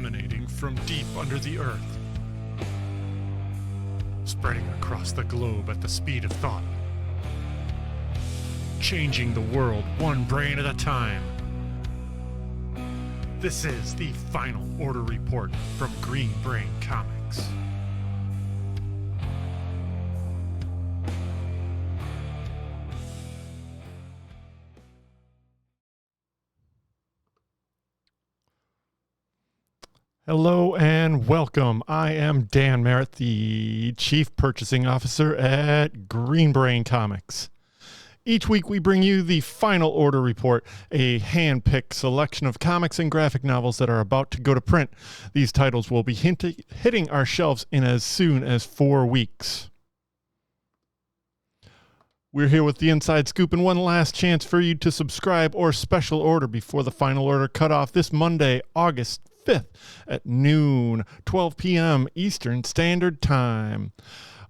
emanating from deep under the earth, spreading across the globe at the speed of thought, changing the world one brain at a time. This is the Final Order Report from Green Brain Comics. Hello and welcome. I am Dan Merritt, the Chief Purchasing Officer at Green Brain Comics. Each week we bring you the Final Order Report, a hand-picked selection of comics and graphic novels that are about to go to print. These titles will be hitting our shelves in as soon as 4 weeks. We're here with the inside scoop and one last chance for you to subscribe or special order before the final order cutoff this Monday, August 5th at noon, 12 p.m. Eastern Standard Time.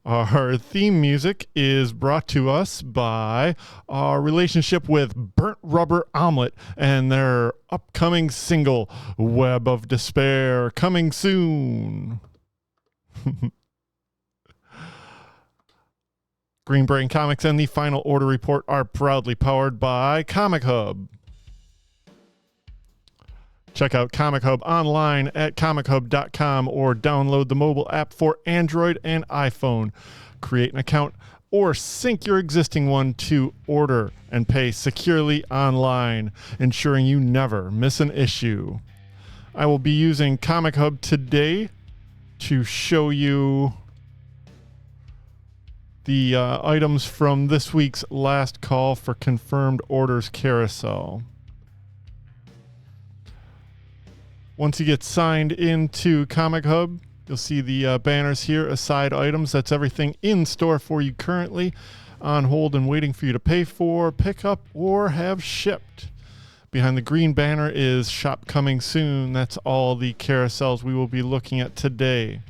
Our theme music is brought to us by our relationship with Burnt Rubber Omelet and their upcoming single, Web of Despair, coming soon. Green Brain Comics and the Final Order Report are proudly powered by Comichub. Check out Comichub online at comichub.com or download the mobile app for Android and iPhone. Create an account or sync your existing one to order and pay securely online, ensuring you never miss an issue. I will be using Comichub today to show you the items from this week's Last Call for Confirmed Orders Carousel. Once you get signed into Comichub, you'll see the banners here, aside items. That's everything in store for you currently, on hold and waiting for you to pay for, pick up, or have shipped. Behind the green banner is Shop Coming Soon. That's all the carousels we will be looking at today.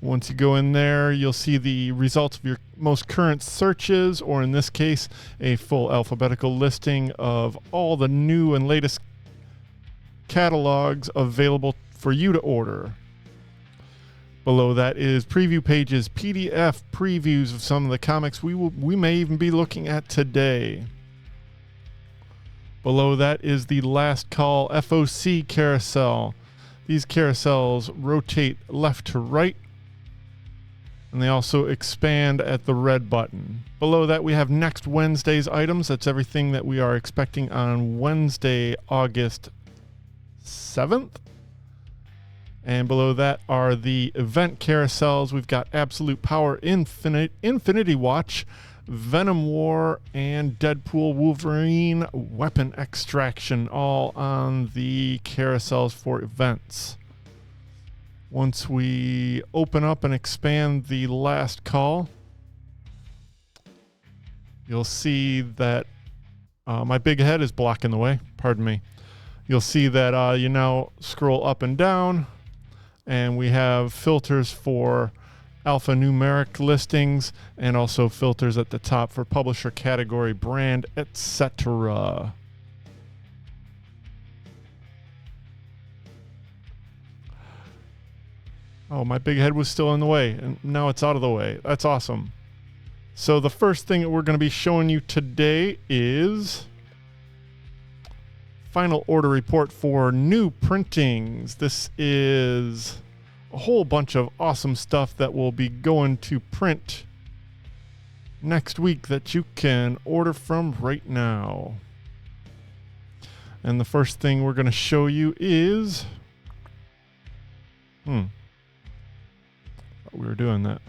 Once you go in there, you'll see the results of your most current searches, or in this case, a full alphabetical listing of all the new and latest catalogs available for you to order. Below that is preview pages, PDF previews of some of the comics we may even be looking at today. Below that is the Last Call FOC carousel. These carousels rotate left to right, and they also expand at the red button. Below that we have next Wednesday's items. That's everything that we are expecting on Wednesday, August 7th. And below that are the event carousels. We've got Absolute Power, Infinity Watch, Venom War, and Deadpool Wolverine Weapon Extraction, all on the carousels for events. Once we open up and expand the Last Call, you'll see that my big head is blocking the way. Pardon me. You'll see that you now scroll up and down, and we have filters for alphanumeric listings and also filters at the top for publisher, category, brand, etc. Oh, my big head was still in the way, and now it's out of the way. That's awesome. So the first thing that we're going to be showing you today is Final Order Report for new printings. This is a whole bunch of awesome stuff that will be going to print next week that you can order from right now. And the first thing we're going to show you is... we were doing that.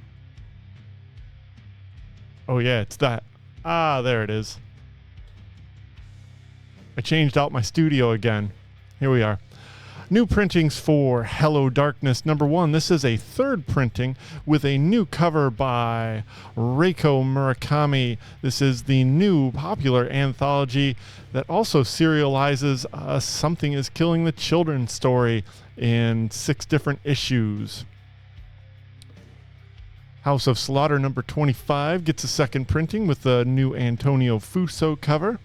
Oh yeah, it's that. Ah, there it is. I changed out my studio again. Here we are. New printings for Hello Darkness #1. This is a third printing with a new cover by Reiko Murakami. This is the new popular anthology that also serializes Something is Killing the Children story in 6 different issues. House of Slaughter #25 gets a second printing with the new Antonio Fuso cover.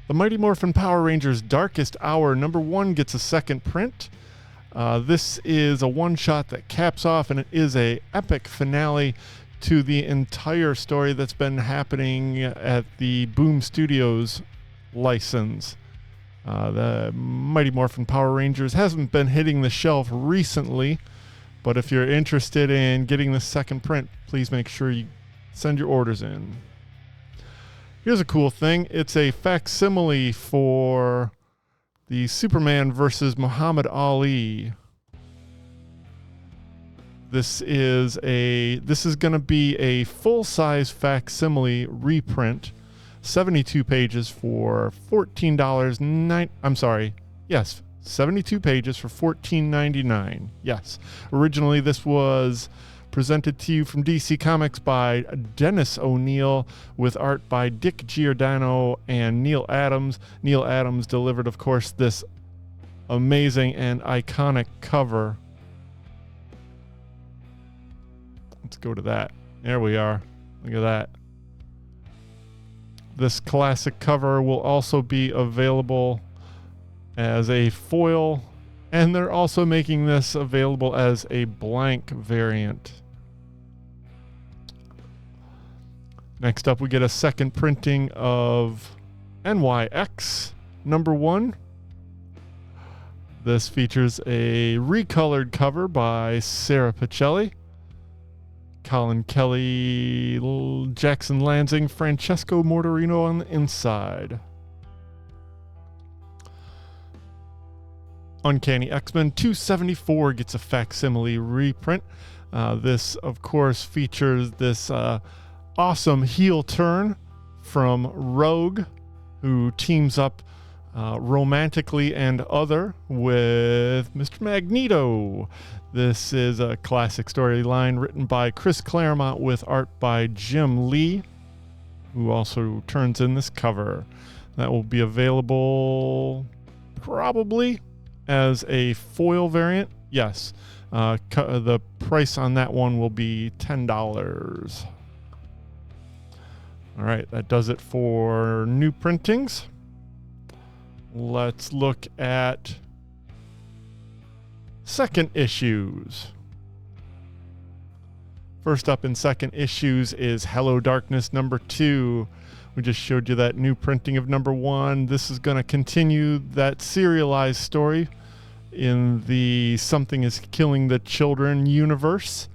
The Mighty Morphin Power Rangers Darkest Hour #1 gets a second print. This is a one-shot that caps off, and it is a epic finale to the entire story that's been happening at the Boom Studios license. The Mighty Morphin Power Rangers hasn't been hitting the shelf recently, but if you're interested in getting the second print, please make sure you send your orders in. Here's a cool thing. It's a facsimile for the Superman versus Muhammad Ali. This is going to be a full-size facsimile reprint, 72 pages for $14. Yes, 72 pages for $14.99. Yes. Originally, this was presented to you from DC Comics by Dennis O'Neil with art by Dick Giordano and Neil Adams. Neil Adams delivered, of course, this amazing and iconic cover. Let's go to that. There we are. Look at that. This classic cover will also be available as a foil, and they're also making this available as a blank variant. Next up, we get a second printing of NYX #1. This features a recolored cover by Sarah Pacelli, Colin Kelly, Jackson Lansing, Francesco Mortorino on the inside. Uncanny X-Men 274 gets a facsimile reprint. This, of course, features this awesome heel turn from Rogue, who teams up romantically and other with Mr. Magneto. This is a classic storyline written by Chris Claremont with art by Jim Lee, who also turns in this cover. That will be available probably as a foil variant. Yes. The price on that one will be $10. All right, that does it for new printings. Let's look at second issues. First up in second issues is Hello Darkness #2. We just showed you that new printing of #1. This is going to continue that serialized story in the Something is Killing the Children universe.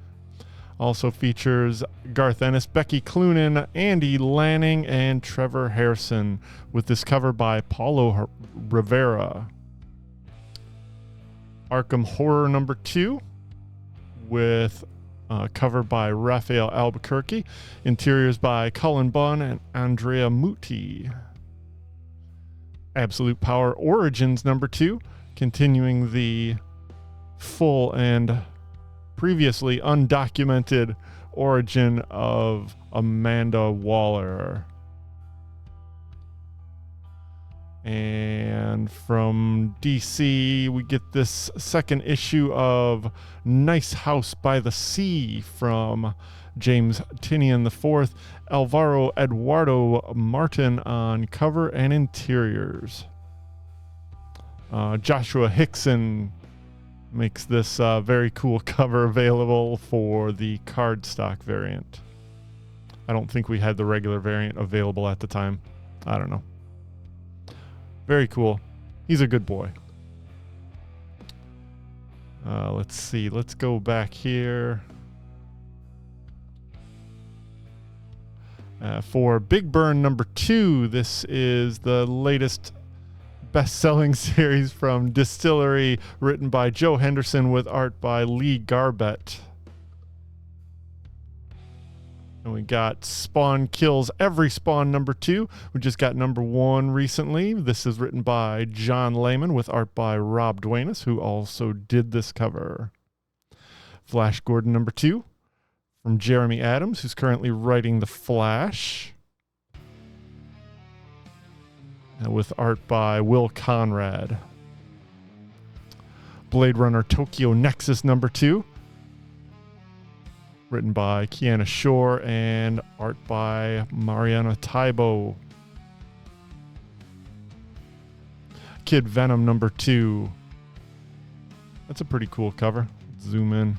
Also features Garth Ennis, Becky Cloonan, Andy Lanning, and Trevor Harrison, with this cover by Paulo Rivera. Arkham Horror #2 with cover by Raphael Albuquerque, interiors by Cullen Bunn and Andrea Muti. Absolute Power Origins #2, continuing the full and previously undocumented origin of Amanda Waller. And from DC, we get this second issue of Nice House by the Sea from James Tynion IV, Alvaro Eduardo Martin on cover and interiors. Joshua Hickson makes this very cool cover available for the cardstock variant. I don't think we had the regular variant available at the time. I don't know. Very cool. He's a good boy. Let's see. Let's go back here. For Big Burn #2, this is the latest best-selling series from Distillery, written by Joe Henderson with art by Lee Garbett. And we got Spawn Kills Every Spawn #2. We just got #1 recently. This is written by John Layman with art by Rob Duenas, who also did this cover. Flash Gordon #2 from Jeremy Adams, who's currently writing The Flash, with art by Will Conrad. Blade Runner Tokyo Nexus #2, written by Kiana Shore and art by Mariana Taibo. Kid Venom #2. That's a pretty cool cover. Zoom in.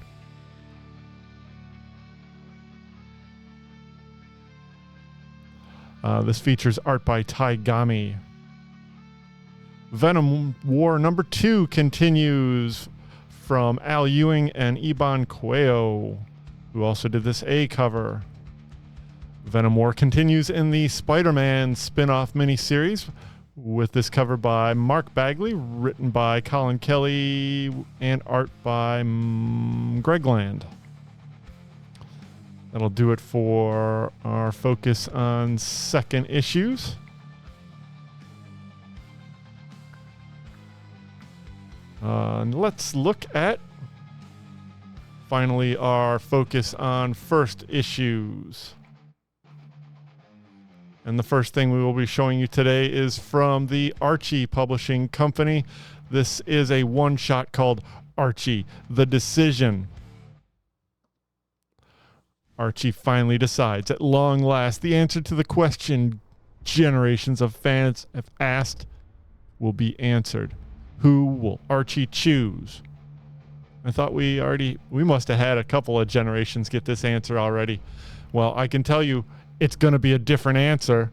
This features art by Taigami. Venom War number 2 continues from Al Ewing and Iban Cuello, who also did this A cover. Venom War continues in the Spider-Man spin-off miniseries with this cover by Mark Bagley, written by Colin Kelly, and art by Greg Land. That'll do it for our focus on second issues. Let's look at, finally, our focus on first issues. And the first thing we will be showing you today is from the Archie Publishing Company. This is a one-shot called Archie, The Decision. Archie finally decides, at long last, the answer to the question generations of fans have asked will be answered. Who will Archie choose? I thought we must have had a couple of generations get this answer already. Well, I can tell you it's going to be a different answer.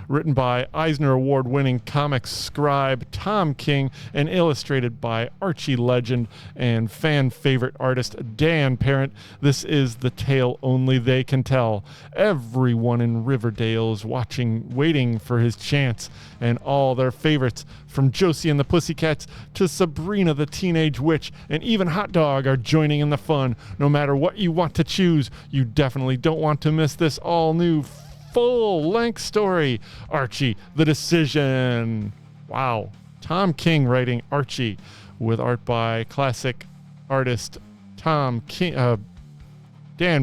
Written by Eisner Award-winning comics scribe Tom King and illustrated by Archie legend and fan favorite artist Dan Parent, this is the tale only they can tell. Everyone in Riverdale is waiting for his chance, and all their favorites, from Josie and the Pussycats to Sabrina the Teenage Witch and even Hot Dog, are joining in the fun. No matter what you want to choose, you definitely don't want to miss this all-new full-length story, Archie, The Decision. Wow. Tom King writing Archie with art by classic artist Dan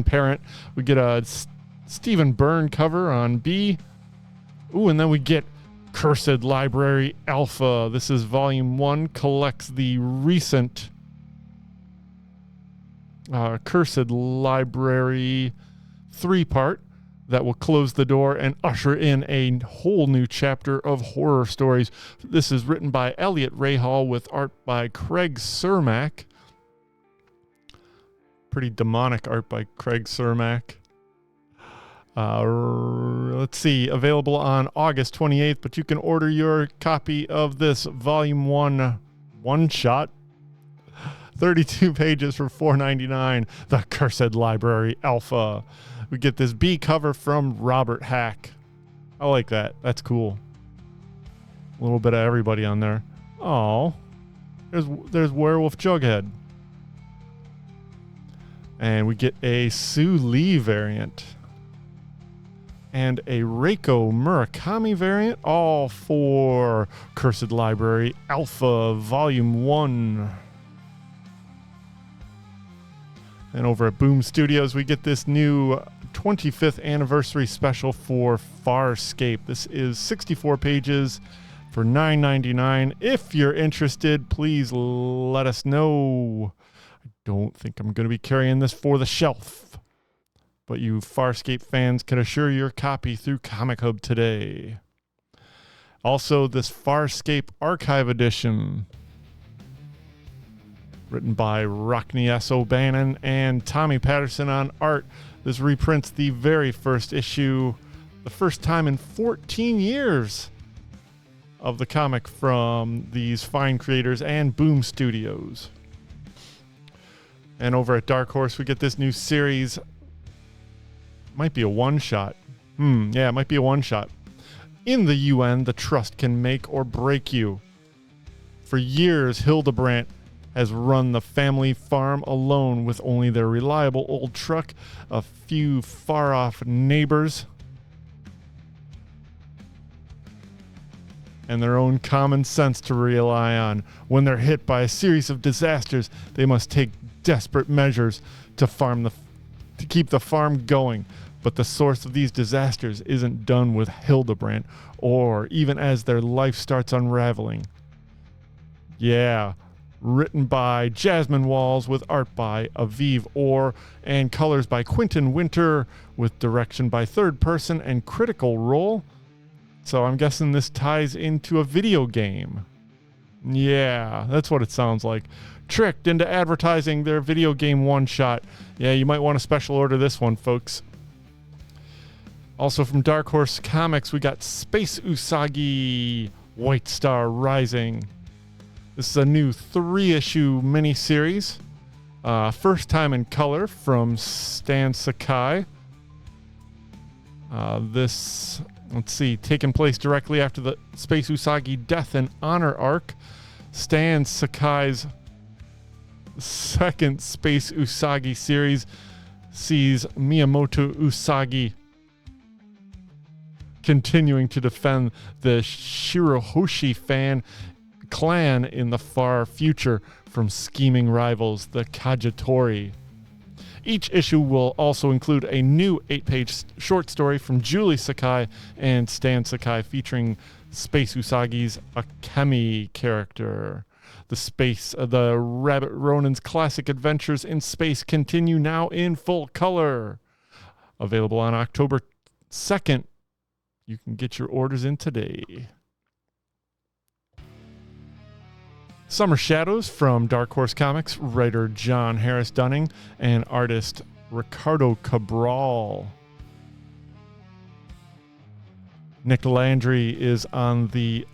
Parent. We get a Stephen Byrne cover on B. Ooh, and then we get Cursed Library Alpha. This is volume 1, collects the recent Cursed Library 3-part that will close the door and usher in a whole new chapter of horror stories. This is written by Elliot Rahal with art by Craig Cermak. Pretty demonic art by Craig Cermak. Let's see, available on August 28th, but you can order your copy of this volume 1 one-shot. 32 pages for $4.99. The Cursed Library Alpha. We get this B cover from Robert Hack. I like that. That's cool. A little bit of everybody on there. Oh, there's Werewolf Jughead. And we get a Sue Lee variant. And a Reiko Murakami variant. All for Cursed Library Alpha Volume 1. And over at Boom Studios, we get this new 25th anniversary special for Farscape. This is 64 pages for $9.99. If you're interested, please let us know. I don't think I'm going to be carrying this for the shelf, but you Farscape fans can assure your copy through Comichub today. Also, this Farscape Archive Edition, written by Rockne S. O'Bannon and Tommy Patterson on art. This reprints the very first issue, the first time in 14 years of the comic from these fine creators and Boom Studios. And over at Dark Horse, we get this new series. Might be a one-shot. Yeah, it might be a one-shot. In the UN, the trust can make or break you. For years, Hildebrandt has run the family farm alone with only their reliable old truck, a few far-off neighbors, and their own common sense to rely on. When they're hit by a series of disasters, they must take desperate measures to keep the farm going. But the source of these disasters isn't done with Hildebrandt, or even as their life starts unraveling. Yeah. Written by Jasmine Walls with art by Aviv Orr and colors by Quentin Winter with direction by Third Person and Critical Role. So I'm guessing this ties into a video game. Yeah, that's what it sounds like. Tricked into advertising their video game one-shot. Yeah, you might want to special order this one, folks. Also from Dark Horse Comics, we got Space Usagi White Star Rising. This is a new 3-issue miniseries. First time in color from Stan Sakai. This, let's see, taking place directly after the Space Usagi Death and Honor arc. Stan Sakai's second Space Usagi series sees Miyamoto Usagi continuing to defend the Shirahoshi clan in the far future from scheming rivals, the Kagetori. Each issue will also include a new 8-page short story from Julie Sakai and Stan Sakai featuring Space Usagi's Akemi character. The Rabbit Ronin's classic adventures in space continue now in full color. Available on October 2nd. You can get your orders in today. Summer Shadows from Dark Horse Comics, writer John Harris Dunning and artist Ricardo Cabral. Nick Landry is on the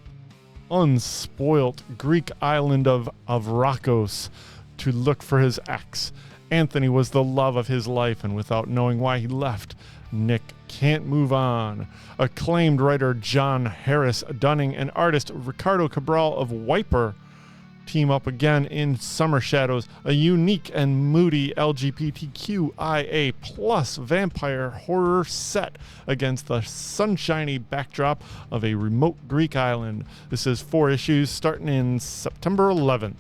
unspoilt Greek island of Avrakos to look for his ex. Anthony was the love of his life, and without knowing why he left, Nick can't move on. Acclaimed writer John Harris Dunning and artist Ricardo Cabral of Wiper team up again in Summer Shadows, a unique and moody LGBTQIA plus vampire horror set against the sunshiny backdrop of a remote Greek island. This is 4 issues starting in September 11th.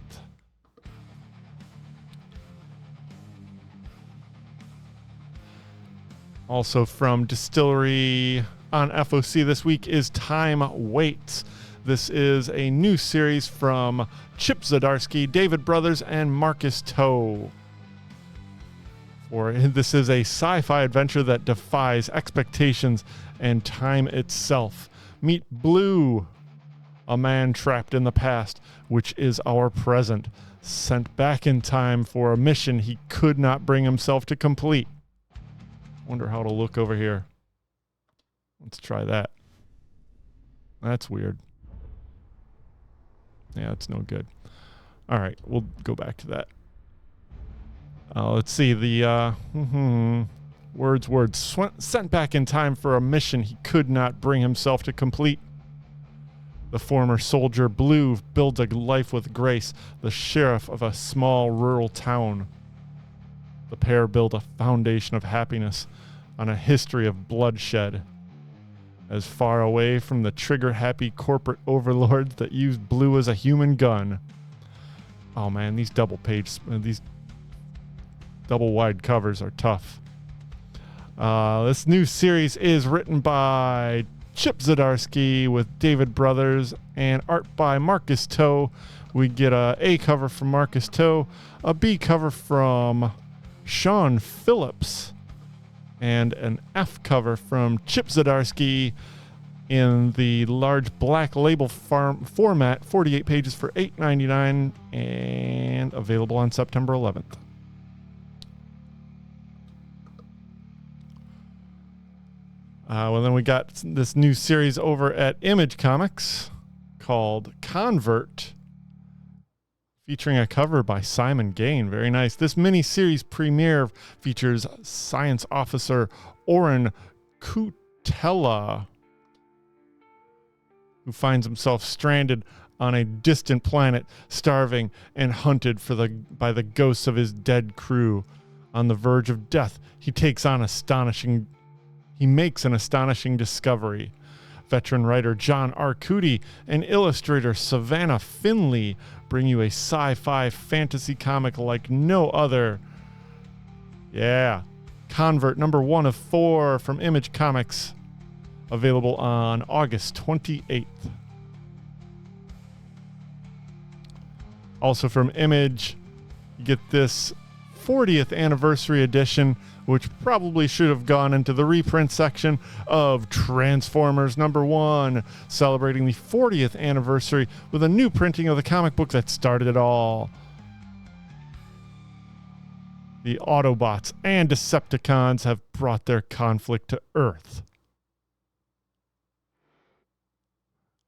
Also from Distillery on FOC this week is Time Waits. This is a new series from Chip Zdarsky, David Brothers, and Marcus Toe. This is a sci-fi adventure that defies expectations and time itself. Meet Blue, a man trapped in the past, which is our present, sent back in time for a mission he could not bring himself to complete. Wonder how it'll look over here. Let's try that. That's weird. Yeah, it's no good. All right, we'll go back to that. Let's see. The words. Sent back in time for a mission he could not bring himself to complete. The former soldier Blue builds a life with Grace, the sheriff of a small rural town. The pair build a foundation of happiness on a history of bloodshed. As far away from the trigger-happy corporate overlords that use Blue as a human gun. Oh man, these these double-wide covers are tough. This new series is written by Chip Zdarsky with David Brothers and art by Marcus Toe. We get a A cover from Marcus Toe, a B cover from Sean Phillips, and an F cover from Chip Zdarsky in the large black label format, 48 pages for $8.99, and available on September 11th. Well, then we got this new series over at Image Comics called Convert, featuring a cover by Simon Gain. Very nice. This mini-series premiere features science officer Oren Kutella, who finds himself stranded on a distant planet, starving and hunted by the ghosts of his dead crew. On the verge of death, he makes an astonishing discovery. Veteran writer John Arcudi and illustrator Savannah Finley bring you a sci-fi fantasy comic like no other. Yeah. Convert, number 1 of 4 from Image Comics. Available on August 28th. Also from Image, you get this 40th anniversary edition which probably should have gone into the reprint section of Transformers #1, celebrating the 40th anniversary with a new printing of the comic book that started it all. The Autobots and Decepticons have brought their conflict to Earth.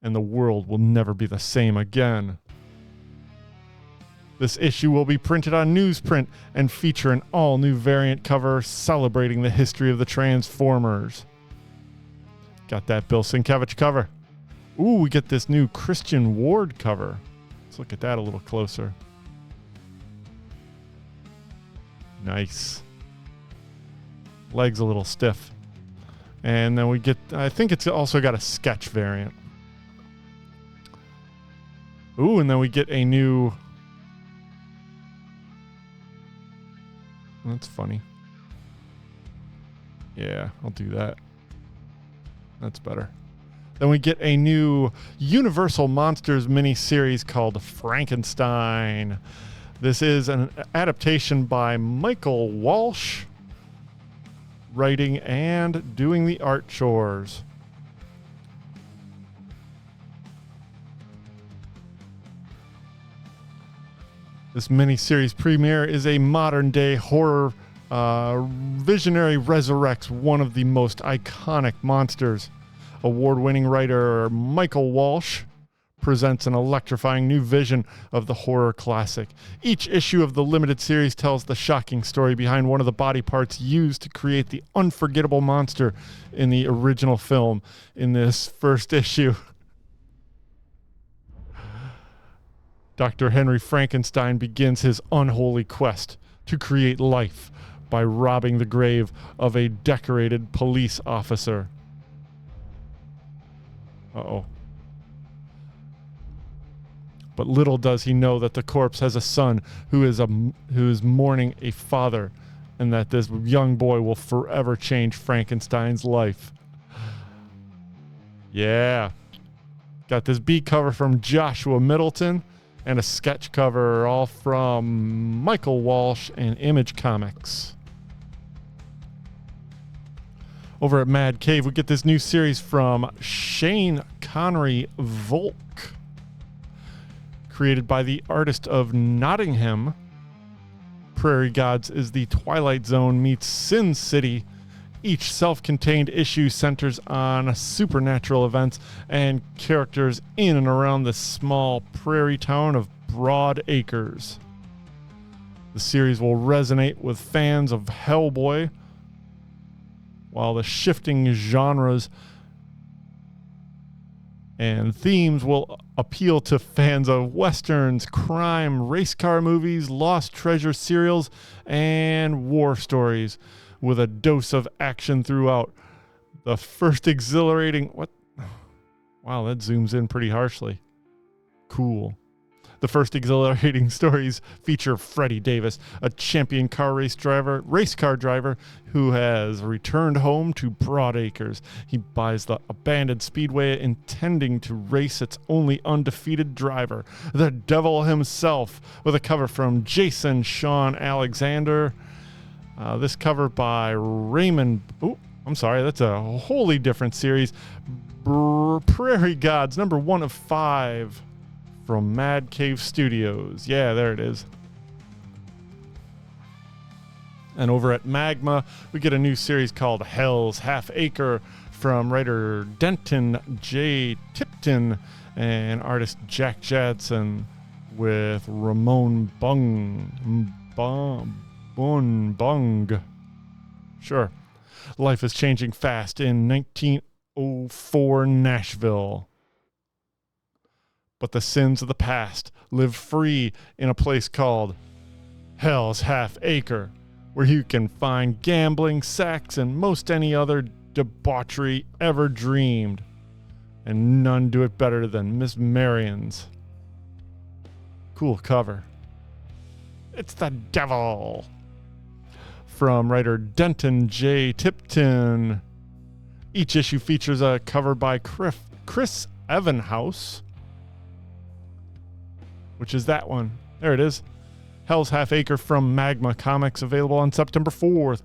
And the world will never be the same again. This issue will be printed on newsprint and feature an all-new variant cover celebrating the history of the Transformers. Got that Bill Sienkiewicz cover. Ooh, we get this new Christian Ward cover. Let's look at that a little closer. Nice. Legs a little stiff. And then we get, I think it's also got a sketch variant. Ooh, and then we get a new... That's funny. Yeah, I'll do that. That's better. Then we get a new Universal Monsters miniseries called Frankenstein. This is an adaptation by Michael Walsh, writing and doing the art chores. This miniseries premiere is a modern-day horror. Visionary resurrects one of the most iconic monsters. Award-winning writer Michael Walsh presents an electrifying new vision of the horror classic. Each issue of the limited series tells the shocking story behind one of the body parts used to create the unforgettable monster in the original film. In this first issue, Dr. Henry Frankenstein begins his unholy quest to create life by robbing the grave of a decorated police officer. Uh-oh. But little does he know that the corpse has a son who is mourning a father, and that this young boy will forever change Frankenstein's life. Yeah. Got this B cover from Joshua Middleton and a sketch cover all from Michael Walsh and Image Comics. Over at Mad Cave, we get this new series from Shane Connery Volk. Created by the artist of Nottingham, Prairie Gods is the Twilight Zone meets Sin City. Each self-contained issue centers on supernatural events and characters in and around the small prairie town of Broad Acres. The series will resonate with fans of Hellboy, while the shifting genres and themes will appeal to fans of westerns, crime, race car movies, lost treasure serials, and war stories, with a dose of action throughout. The first exhilarating... What? Wow, that zooms in pretty harshly. Cool. The first exhilarating stories feature Freddie Davis, a champion race car driver who has returned home to Broad Acres. He buys the abandoned speedway intending to race its only undefeated driver, the devil himself, with a cover from Jason Sean Alexander. This cover by Raymond... Oh, I'm sorry, that's a wholly different series. Prairie Gods, #1 of 5. From Mad Cave Studios. Yeah, there it is. And over at Magma, we get a new series called Hell's Half Acre from writer Denton J. Tipton and artist Jack Jadson, with Ramon Bung. Sure. Life is changing fast in 1904 Nashville. But the sins of the past live free in a place called Hell's Half Acre, where you can find gambling, sex, and most any other debauchery ever dreamed. And none do it better than Miss Marion's. Cool cover. It's the devil. From writer Denton J. Tipton. Each issue features a cover by Chris Evenhouse, which is that one. There it is. Hell's Half Acre from Magma Comics, available on September 4th.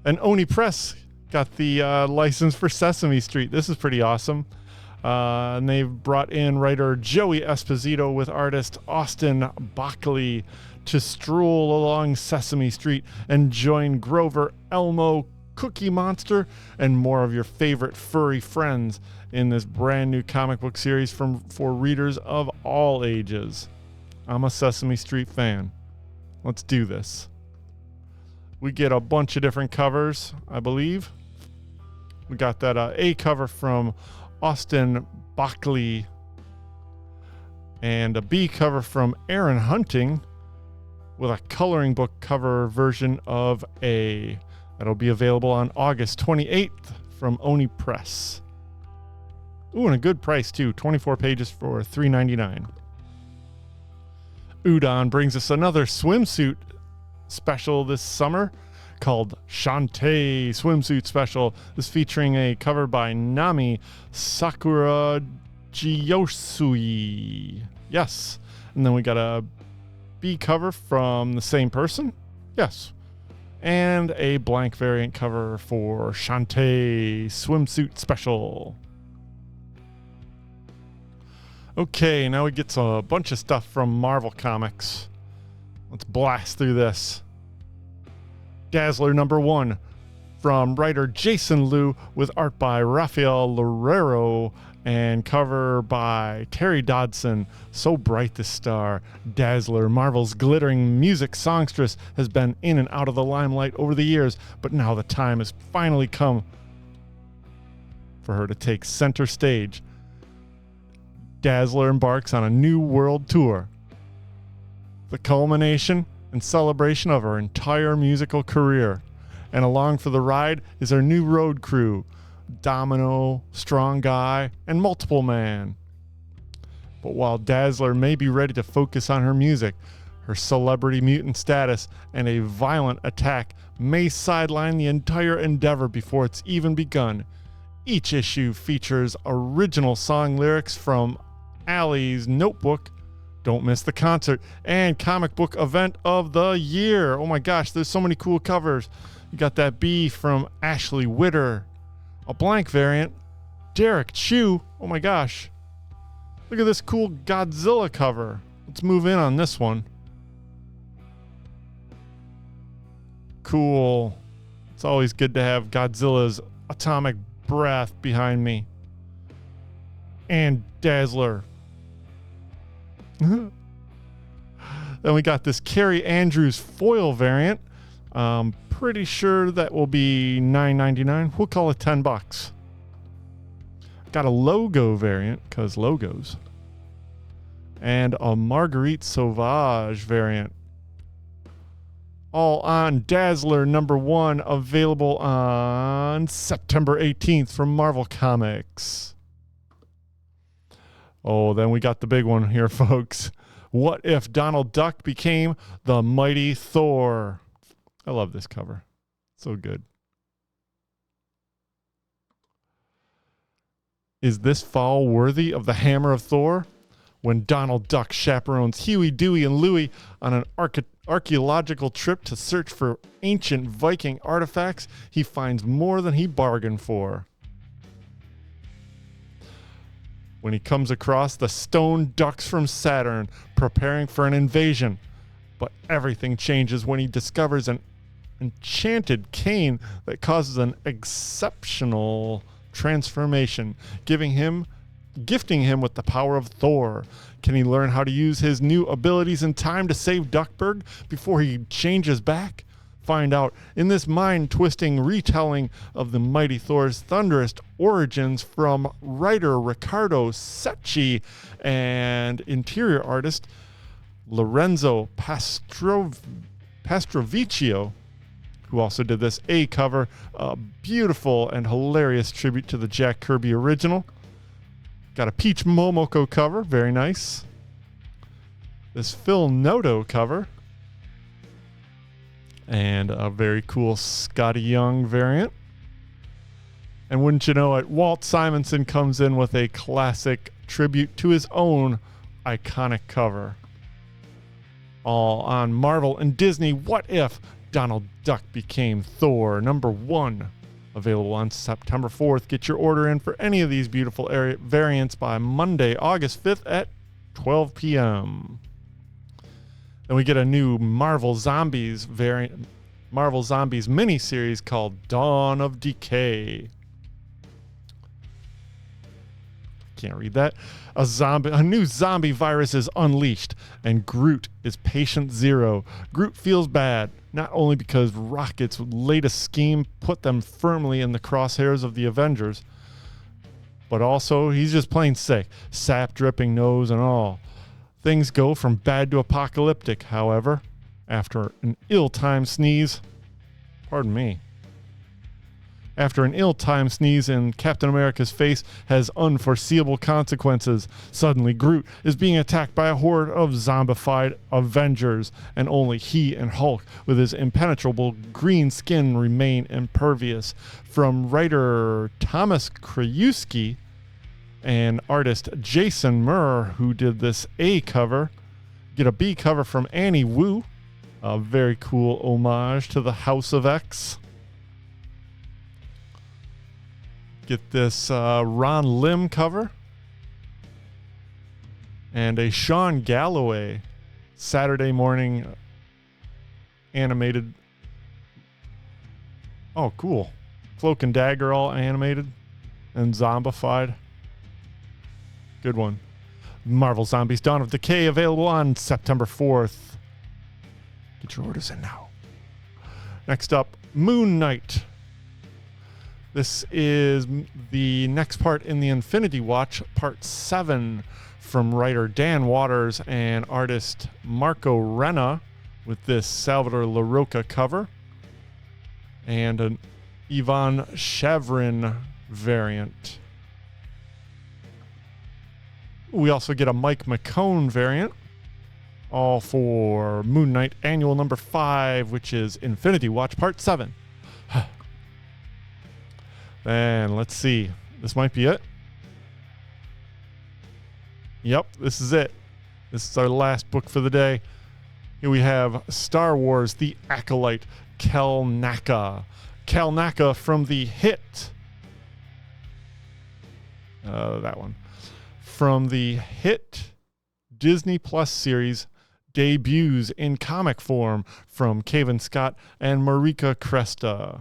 And Oni Press got the license for Sesame Street. This is pretty awesome. And they've brought in writer Joey Esposito with artist Austin Bockley to stroll along Sesame Street and join Grover, Elmo, Cookie Monster, and more of your favorite furry friends in this brand new comic book series for readers of all ages. I'm a Sesame Street fan. Let's do this. We get a bunch of different covers, I believe. We got that A cover from Austin Bockley and a B cover from Aaron Hunting with a coloring book cover version of A. That'll be available on August 28th from Oni Press. Ooh, and a good price too. 24 pages for $3.99. Udon brings us another swimsuit special this summer called Shantae Swimsuit Special. This featuring a cover by Nami Sakura Gyosui. Yes. And then we got a B cover from the same person. Yes. And a blank variant cover for Shantae Swimsuit Special. Okay, now we get a bunch of stuff from Marvel Comics. Let's blast through this. Dazzler #1 from writer Jason Liu with art by Rafael Loureiro and cover by Terry Dodson. So bright this star, Dazzler, Marvel's glittering music songstress, has been in and out of the limelight over the years, but now the time has finally come for her to take center stage. Dazzler embarks on a new world tour, the culmination and celebration of her entire musical career. And along for the ride is her new road crew, Domino, Strong Guy, and Multiple Man. But while Dazzler may be ready to focus on her music, her celebrity mutant status and a violent attack may sideline the entire endeavor before it's even begun. Each issue features original song lyrics from Allie's Notebook, Don't Miss the Concert, and comic book event of the year. Oh my gosh, there's so many cool covers. You got that B from Ashley Witter, a blank variant, Derek Chu. Oh my gosh. Look at this cool Godzilla cover. Let's move in on this one. Cool. It's always good to have Godzilla's atomic breath behind me. And Dazzler. Then we got this Carrie Andrews foil variant. Pretty sure that will be $9.99. We'll call it $10. Got a logo variant, because logos. And a Marguerite Sauvage variant. All on Dazzler #1, available on September 18th from Marvel Comics. Oh, then we got the big one here, folks. What if Donald Duck became the mighty Thor? I love this cover. So good. Is this fall worthy of the hammer of Thor? When Donald Duck chaperones Huey, Dewey, and Louie on an archaeological trip to search for ancient Viking artifacts, he finds more than he bargained for. When he comes across the stone ducks from Saturn preparing for an invasion. But everything changes when he discovers an enchanted cane that causes an exceptional transformation, gifting him with the power of Thor. Can he learn how to use his new abilities in time to save Duckburg before he changes back? Find out in this mind-twisting retelling of the mighty Thor's thunderous origins from writer Riccardo Secchi and interior artist Lorenzo Pastrovicchio, who also did this A cover, a beautiful and hilarious tribute to the Jack Kirby original. Got a Peach Momoko cover, very nice. This Phil Noto cover. And a very cool Scotty Young variant. And wouldn't you know it, Walt Simonson comes in with a classic tribute to his own iconic cover. All on Marvel and Disney What If Donald Duck became Thor #1. Available on September 4th. Get your order in for any of these beautiful variants by Monday, August 5th at 12 p.m. Then we get a new Marvel Zombies miniseries called Dawn of Decay. Can't read that. A new zombie virus is unleashed, and Groot is patient zero. Groot feels bad, not only because Rocket's latest scheme put them firmly in the crosshairs of the Avengers, but also he's just plain sick, sap dripping nose and all. Things go from bad to apocalyptic, however, after an ill-timed sneeze. Pardon me. After an ill-timed sneeze in Captain America's face has unforeseeable consequences. Suddenly, Groot is being attacked by a horde of zombified Avengers, and only he and Hulk, with his impenetrable green skin, remain impervious. From writer Thomas Krajewski and artist Jason Murr, who did this A cover, get a B cover from Annie Wu, a very cool homage to the House of X. Get this Ron Lim cover. And a Sean Galloway Saturday morning animated. Oh, cool. Cloak and Dagger all animated and zombified. Good one. Marvel Zombies Dawn of Decay available on September 4th. Get your orders in now. Next up, Moon Knight. This is the next part in the Infinity Watch, Part 7, from writer Dan Waters and artist Marco Renna, with this Salvador LaRocca cover and an Ivan Shavrin variant. We also get a Mike McCone variant, all for Moon Knight Annual number 5, which is Infinity Watch Part 7. And let's see. This might be it. Yep, this is it. This is our last book for the day. Here we have Star Wars The Acolyte, Kel Naka. Kel Naka from the hit. That one. From the hit Disney Plus series debuts in comic form from Cavan Scott and Marika Cresta.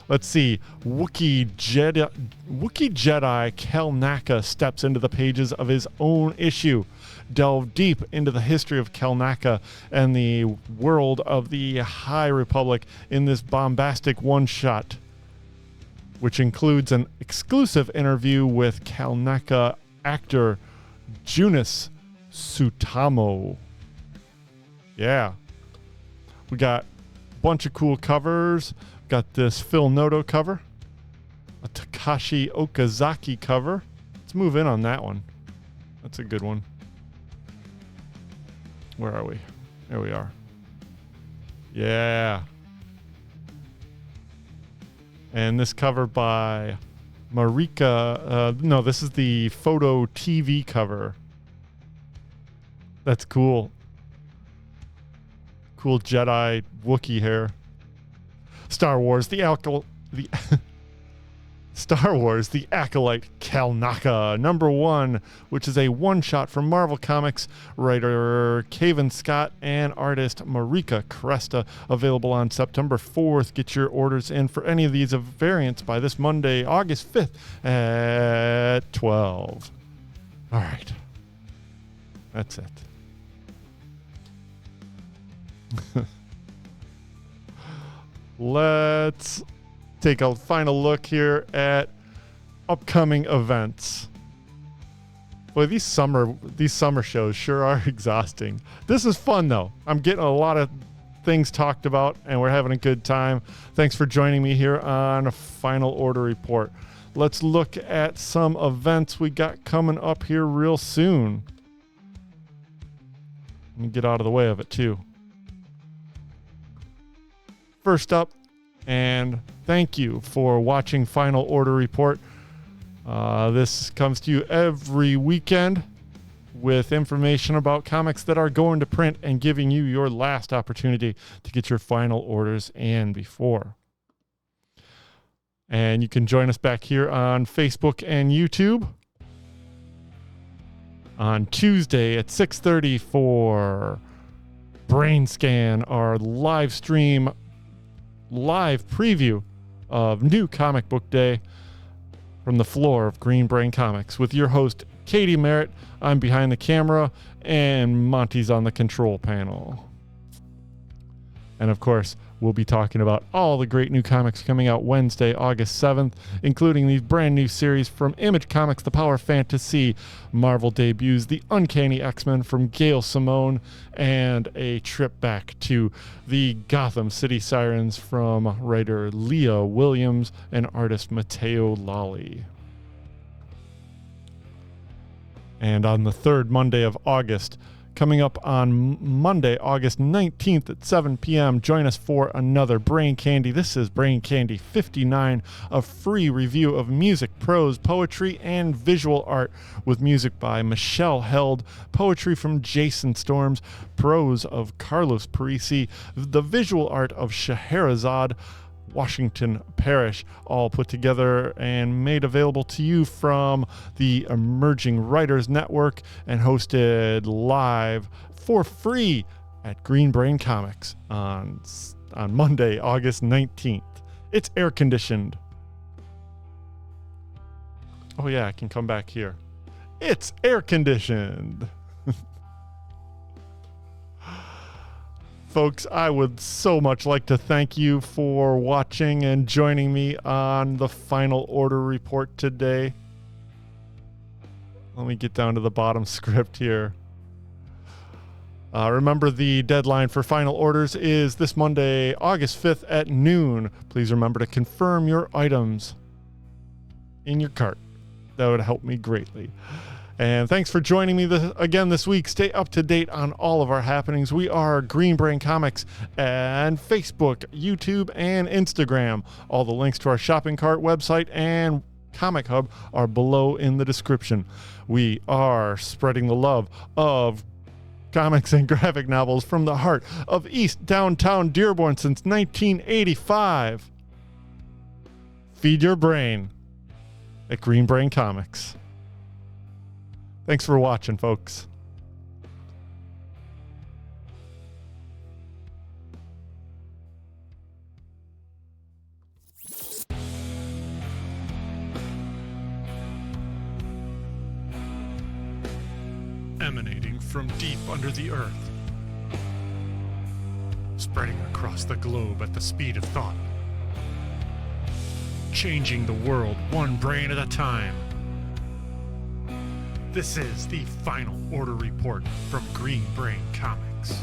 Let's see. Wookiee Jedi Kel Naka steps into the pages of his own issue. Delve deep into the history of Kel Naka and the world of the High Republic in this bombastic one-shot, which includes an exclusive interview with Kel Naka actor Joonas Suotamo. Yeah. We got a bunch of cool covers. Got this Phil Noto cover, a Takashi Okazaki cover. Let's move in on that one. That's a good one. Where are we? There we are. Yeah. And this cover by Marika. No, this is the photo TV cover. That's cool. Cool Jedi Wookiee hair. Star Wars The Acolyte Kel Naka #1, which is a one-shot from Marvel Comics, writer Cavan Scott and artist Marika Cresta, available on September 4th. Get your orders in for any of these variants by this Monday, August 5th at 12. All right. That's it. Let's take a final look here at upcoming events. Boy, these summer shows sure are exhausting. This is fun though. I'm getting a lot of things talked about and we're having a good time. Thanks for joining me here on Final Order Report. Let's look at some events we got coming up here real soon. Let me get out of the way of it too. First up, and thank you for watching Final Order Report. This comes to you every weekend with information about comics that are going to print and giving you your last opportunity to get your final orders in before. And you can join us back here on Facebook and YouTube on Tuesday at 6:30 for Brain Scan, our live stream, live preview of New Comic Book Day from the floor of Green Brain Comics with your host, Katie Merritt. I'm behind the camera, and Monty's on the control panel. And of course, we'll be talking about all the great new comics coming out Wednesday, August 7th, including these brand new series from Image Comics, The Power Fantasy, Marvel debuts, The Uncanny X-Men from Gail Simone, and a trip back to the Gotham City Sirens from writer Leah Williams and artist Matteo Lolli. And on the third Monday of August, coming up on Monday, August 19th at 7 p.m., join us for another Brain Candy. This is Brain Candy 59, a free review of music, prose, poetry, and visual art with music by Michelle Held, poetry from Jason Storms, prose of Carlos Parisi, the visual art of Scheherazade Washington Parrish, all put together and made available to you from the Emerging Writers Network and hosted live for free at Green Brain Comics on Monday, August 19th. It's air conditioned. Oh yeah, I can come back here. It's air conditioned. Folks, I would so much like to thank you for watching and joining me on the final order report today. Let me get down to the bottom script here. Remember, the deadline for final orders is this Monday, August 5th at noon. Please remember to confirm your items in your cart. That would help me greatly. And thanks for joining me again this week. Stay up to date on all of our happenings. We are Green Brain Comics and Facebook, YouTube, and Instagram. All the links to our shopping cart, website, and Comic Hub are below in the description. We are spreading the love of comics and graphic novels from the heart of East Downtown Dearborn since 1985. Feed your brain at Green Brain Comics. Thanks for watching, folks. Emanating from deep under the earth, spreading across the globe at the speed of thought, changing the world one brain at a time. This is the Final Order Report from Green Brain Comics.